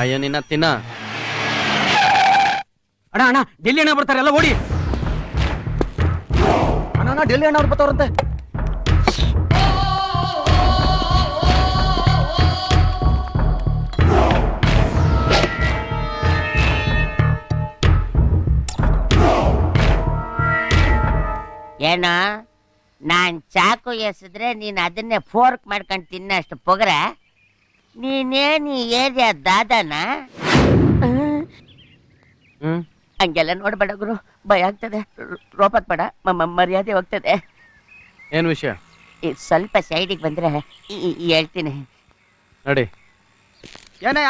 ಅಯ್ಯೋ ನಿನ್ನ ತಿನ್ನ. ಅಣ್ಣ ಅಣ್ಣ ಡೆಲ್ಲಿ ಅಣ್ಣ ಬರ್ತಾರೆ, ಎಲ್ಲ ಓಡಿ. ಅಣ್ಣ ಡೆಲ್ಲಿ ಅಣ್ಣ ಅವ್ರು ಬರ್ತಾವ್ರಂತೆ. ಏನ ನಾನ್ ಚಾಕು ಎಸಿದ್ರೆ ನೀನ್ ಅದನ್ನೇ ಫೋರ್ಕ್ ಮಾಡ್ಕೊಂಡು ತಿನ್ನಷ್ಟು ಪೊಗರ. ನೀನೇನು ಏರಿಯಾ ದಾದಾನ? ಹಂಗೆಲ್ಲ ನೋಡ್ಬೇಡ ಗುರು, ಭಯ ಆಗ್ತದೆ. ರೋಪಕ್ ಬೇಡ, ಮರ್ಯಾದೆ ಹೋಗ್ತದೆ. ಏನ್ ವಿಷಯ? ಸ್ವಲ್ಪ ಸೈಡಿಗೆ ಬಂದ್ರೆ ಹೇಳ್ತೀನಿ. ನಡಿ. ಏನೇ